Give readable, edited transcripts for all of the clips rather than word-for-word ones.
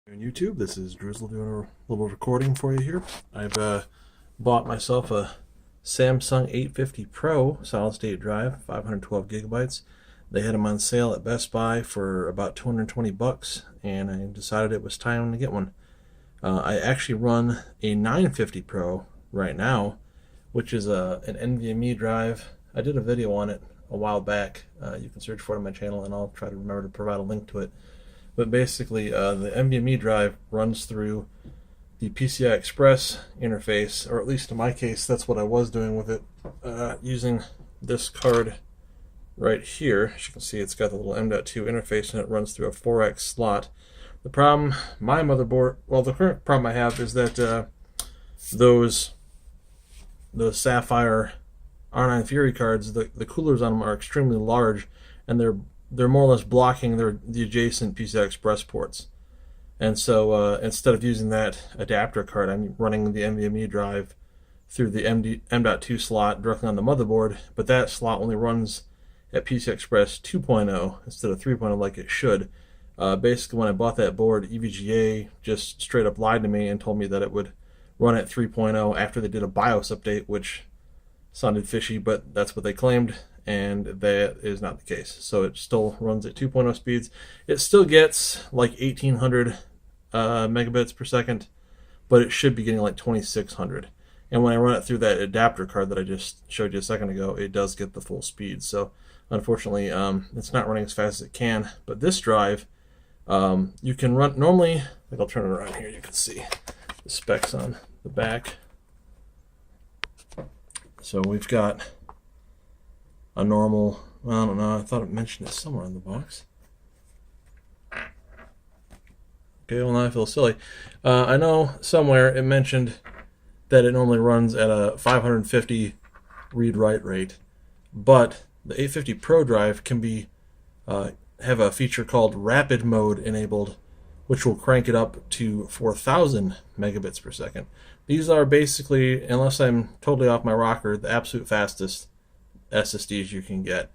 On YouTube, this is Drizzle doing a little recording for you here. I've bought myself a Samsung 850 Pro solid state drive, 512 gigabytes. They had them on sale at Best Buy for about 220 bucks, and I decided it was time to get one. I actually run a 950 Pro right now, which is an NVMe drive. I did a video on it a while back. You can search for it on my channel, and I'll try to remember to provide a link to it. But basically, the NVMe drive runs through the PCI Express interface, or at least in my case, that's what I was doing with it, using this card right here. As you can see, it's got the little M.2 interface, and it runs through a 4X slot. The problem, my motherboard, well, the current problem I have is that those Sapphire R9 Fury cards, the coolers on them are extremely large, and they're more or less blocking the adjacent PCI Express ports. And so instead of using that adapter card, I'm running the NVMe drive through the M.2 slot directly on the motherboard, but that slot only runs at PCI Express 2.0 instead of 3.0 like it should. Basically, when I bought that board, EVGA just straight up lied to me and told me that it would run at 3.0 after they did a BIOS update, which sounded fishy, but that's what they claimed, and that is not the case. So it still runs at 2.0 speeds. It still gets like 1800 megabits per second, but it should be getting like 2600. And when I run it through that adapter card that I just showed you a second ago, it does get the full speed. So unfortunately, it's not running as fast as it can. But this drive, you can run normally, like I'll turn it around here, you can see the specs on the back. So we've got a normal, well, I don't know, I thought it mentioned it somewhere in the box. Okay, well, now I feel silly. I know somewhere it mentioned that it normally runs at a 550 read-write rate, but the 850 Pro drive can be have a feature called Rapid Mode enabled, which will crank it up to 4,000 megabits per second. These are basically, unless I'm totally off my rocker, the absolute fastest SSDs you can get,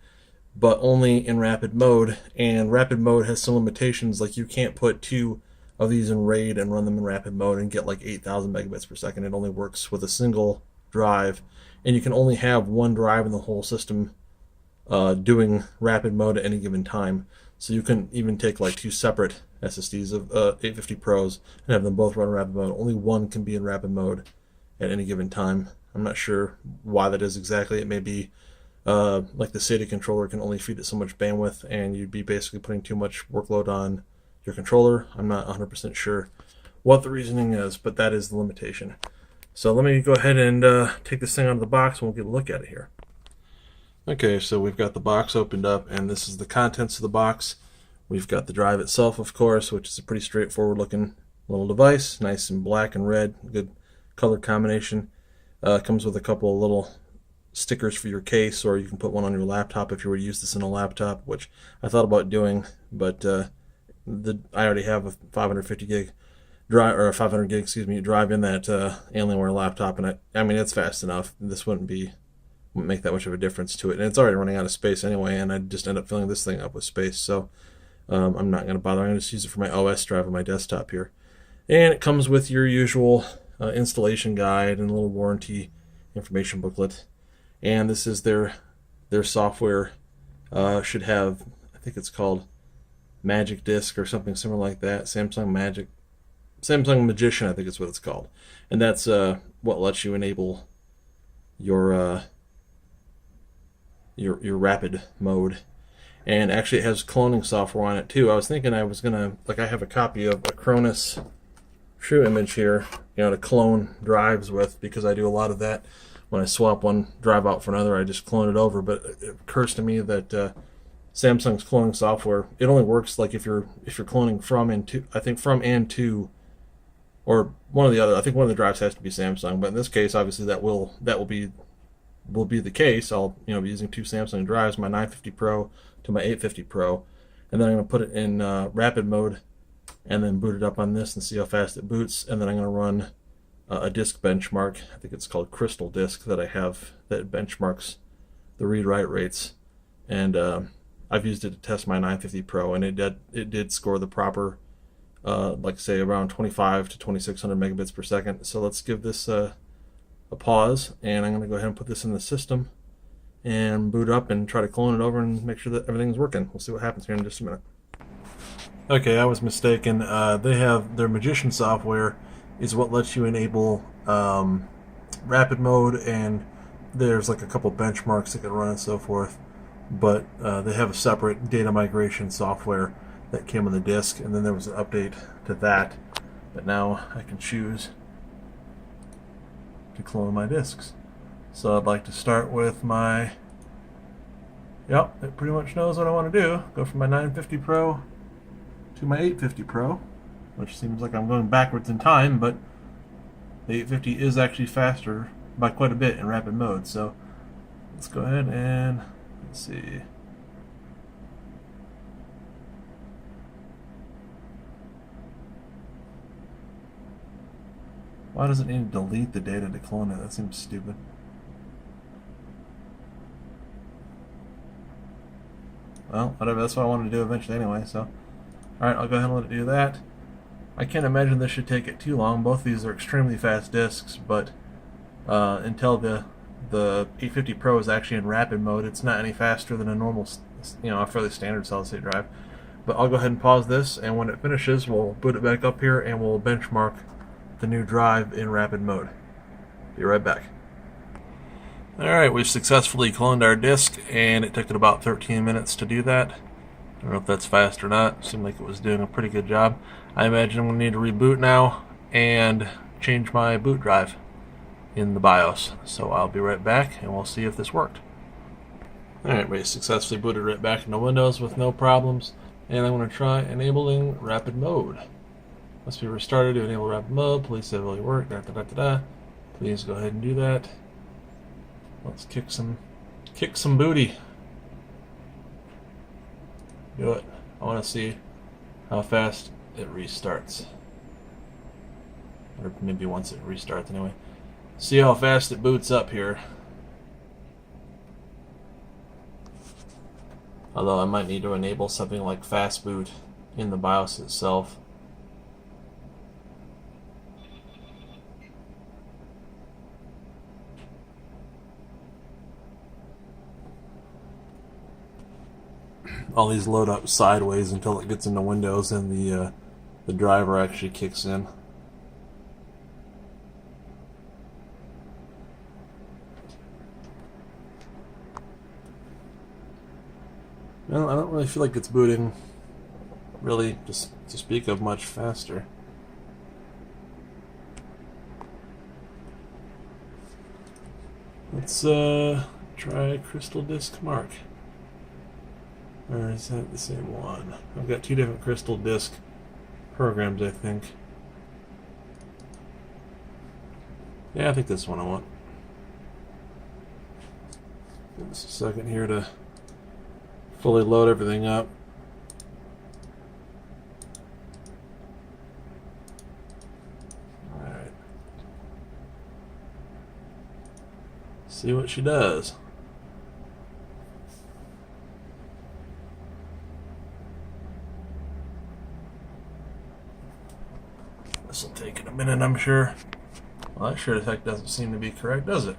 but only in rapid mode. And rapid mode has some limitations, like you can't put two of these in RAID and run them in rapid mode and get like 8,000 megabits per second. It only works with a single drive, and you can only have one drive in the whole system doing rapid mode at any given time. So you can even take like two separate SSDs of 850 Pros and have them both run rapid mode. Only one can be in rapid mode at any given time. I'm not sure why that is exactly. It may be like the SATA controller can only feed it so much bandwidth, and you'd be basically putting too much workload on your controller. I'm not 100% sure what the reasoning is, but that is the limitation. So let me go ahead and take this thing out of the box, and we'll get a look at it here. Okay, so we've got the box opened up, and this is the contents of the box. We've got the drive itself, of course, which is a pretty straightforward looking little device, nice and black and red, good color combination. Comes with a couple of little stickers for your case, or you can put one on your laptop if you were to use this in a laptop, which I thought about doing, but I already have a 550 gig drive, or a 500 gig, excuse me, drive in that Alienware laptop, and I mean it's fast enough. This wouldn't make that much of a difference to it, and it's already running out of space anyway, and I just end up filling this thing up with space. So I'm not going to bother. I'm going to just use it for my OS drive on my desktop here. And it comes with your usual installation guide and a little warranty information booklet. And this is their software. Should have, I think it's called Magic Disk or something similar like that. Samsung Magician, I think is what it's called. And that's what lets you enable your rapid mode. And actually it has cloning software on it too. I was thinking I was gonna, like, I have a copy of Acronis True Image here, to clone drives with, because I do a lot of that. When I swap one drive out for another, I just clone it over. But it occurs to me that Samsung's cloning software, it only works like if you're cloning from and to, I think from and to, or one of the other. I think one of the drives has to be Samsung, but in this case, obviously that will be the case. I'll be using two Samsung drives, my 950 Pro to my 850 Pro, and then I'm going to put it in rapid mode and then boot it up on this and see how fast it boots. And then I'm going to run a disk benchmark. I think it's called Crystal Disk that I have, that benchmarks the read-write rates. And I've used it to test my 950 Pro, and it did score the proper like say around 25 to 2600 megabits per second. So let's give this a pause, and I'm going to go ahead and put this in the system and boot up and try to clone it over and make sure that everything's working. We'll see what happens here in just a minute. Okay, I was mistaken. They have their Magician software is what lets you enable rapid mode, and there's like a couple benchmarks that can run and so forth. But they have a separate data migration software that came on the disk, and then there was an update to that. But now I can choose to clone my disks. So I'd like to start with my, yep, it pretty much knows what I want to do. Go from my 950 Pro to my 850 Pro, which seems like I'm going backwards in time, but the 850 is actually faster by quite a bit in rapid mode. So let's go ahead and let's see. Why does it need to delete the data to clone it? That seems stupid. Well, whatever, that's what I wanted to do eventually anyway, so. Alright, I'll go ahead and let it do that. I can't imagine this should take it too long. Both of these are extremely fast disks, but until the 850 Pro is actually in rapid mode, it's not any faster than a normal, a fairly standard solid-state drive. But I'll go ahead and pause this, and when it finishes, we'll boot it back up here, and we'll benchmark the new drive in rapid mode. Be right back. Alright, we've successfully cloned our disk, and it took it about 13 minutes to do that. I don't know if that's fast or not. Seemed like it was doing a pretty good job. I imagine I'm going to need to reboot now and change my boot drive in the BIOS. So I'll be right back, and we'll see if this worked. Alright, we successfully booted right back into Windows with no problems, and I'm going to try enabling rapid mode. Must be restarted to enable rapid mode. Please say it really worked. Please go ahead and do that. Let's kick some booty. Do it. I want to see how fast it restarts. Or maybe once it restarts anyway. See how fast it boots up here. Although I might need to enable something like fast boot in the BIOS itself. All these load up sideways until it gets into Windows and the driver actually kicks in. Well, I don't really feel like it's booting really just to speak of much faster. Let's try Crystal Disk Mark. Or is that the same one? I've got two different Crystal Disk programs, I think. Yeah, I think that's one I want. Give us a second here to fully load everything up. Alright. See what she does. This will take it a minute, I'm sure. Well, that sure as heck doesn't seem to be correct, does it?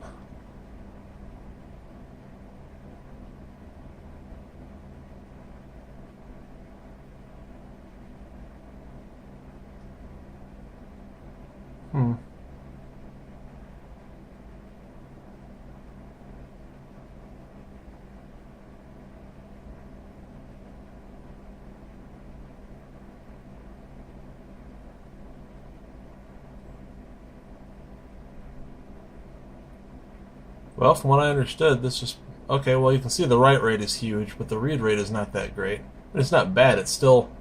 Well, from what I understood, this is... Okay, well, you can see the write rate is huge, but the read rate is not that great. But it's not bad. It's still,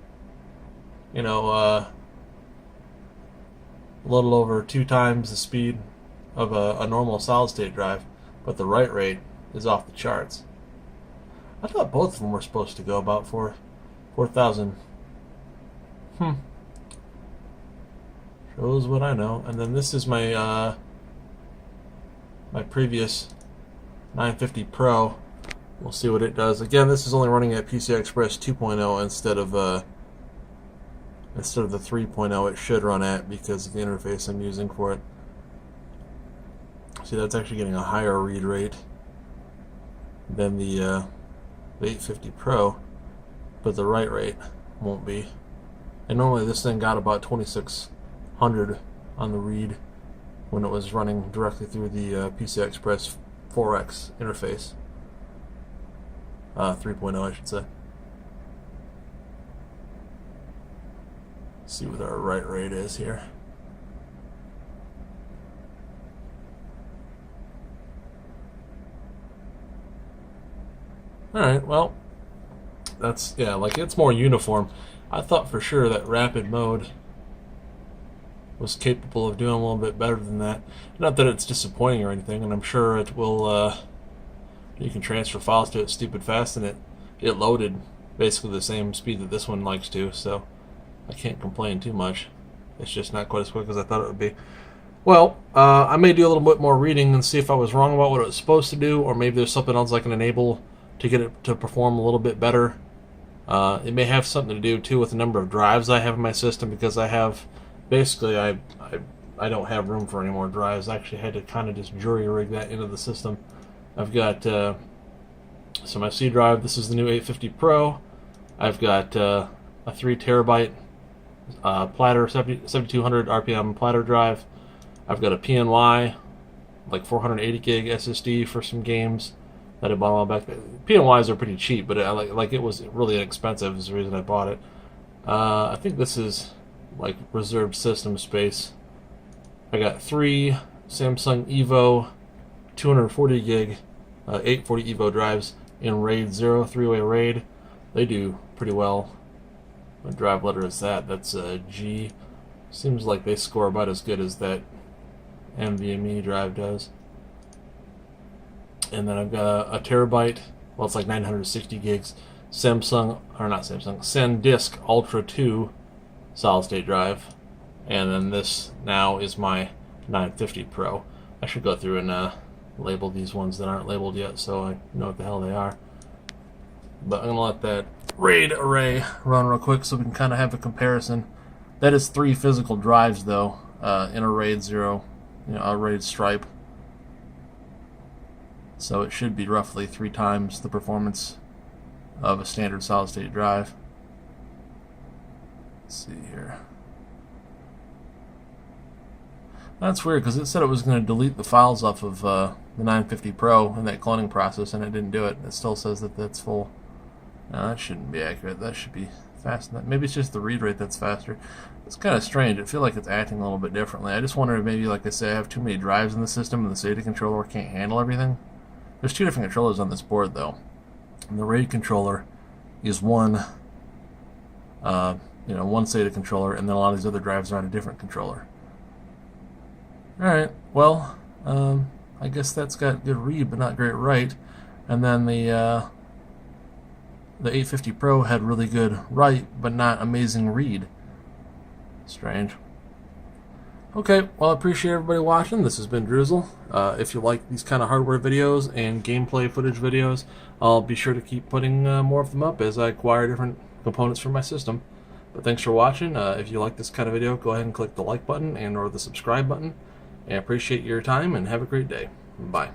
a little over 2 times the speed of a normal solid-state drive, but the write rate is off the charts. I thought both of them were supposed to go about 4,000. Shows what I know. And then this is my my previous 950 Pro. We'll see what it does. Again, this is only running at PCI Express 2.0 instead of instead of the 3.0 it should run at because of the interface I'm using for it. See, that's actually getting a higher read rate than the 850 Pro, but the write rate won't be. And normally this thing got about 2600 on the read when it was running directly through the PCI Express 4X interface. 3.0 I should say. Let's see what our write rate is here. Alright, well, that's, yeah, like, it's more uniform. I thought for sure that rapid mode was capable of doing a little bit better than that. Not that it's disappointing or anything, and I'm sure it will, you can transfer files to it stupid fast, and it loaded basically the same speed that this one likes to, so I can't complain too much. It's just not quite as quick as I thought it would be. Well, I may do a little bit more reading and see if I was wrong about what it was supposed to do, or maybe there's something else I can enable to get it to perform a little bit better. It may have something to do too with the number of drives I have in my system, because I have basically I don't have room for any more drives. I actually had to kind of just jury rig that into the system. I've got so my C drive. This is the new 850 Pro. I've got a 3 terabyte platter 7200 RPM platter drive. I've got a PNY like 480 gig SSD for some games that I bought a while back. PNYs are pretty cheap, but it was really inexpensive is the reason I bought it. I think this is like reserved system space. I got 3 Samsung Evo 240 gig 840 Evo drives in RAID 0 3-way RAID. They do pretty well. What drive letter is that? That's a G. Seems like they score about as good as that NVMe drive does. And then I've got a terabyte, well, it's like 960 gigs, SanDisk Ultra 2 solid state drive. And then this now is my 950 Pro. I should go through and label these ones that aren't labeled yet so I know what the hell they are. But I'm going to let that RAID array run real quick so we can kind of have a comparison. That is 3 physical drives though, in a RAID 0, a RAID stripe. So it should be roughly 3 times the performance of a standard solid state drive. Let's see here. That's weird because it said it was going to delete the files off of the 950 Pro in that cloning process, and it didn't do it. It still says that that's full. No, that shouldn't be accurate. That should be fast. Maybe it's just the read rate that's faster. It's kind of strange. I feel like it's acting a little bit differently. I just wonder if maybe, like I say, I have too many drives in the system and the SATA controller can't handle everything. There's 2 different controllers on this board though. And the RAID controller is one SATA controller, and then a lot of these other drives are on a different controller. Alright, well, I guess that's got good read but not great write. And then the 850 Pro had really good write but not amazing read. Strange. Okay, well, I appreciate everybody watching. This has been Drizzle. If you like these kind of hardware videos and gameplay footage videos, I'll be sure to keep putting more of them up as I acquire different components for my system. But thanks for watching. If you like this kind of video, go ahead and click the like button and or the subscribe button. I appreciate your time and have a great day. Bye.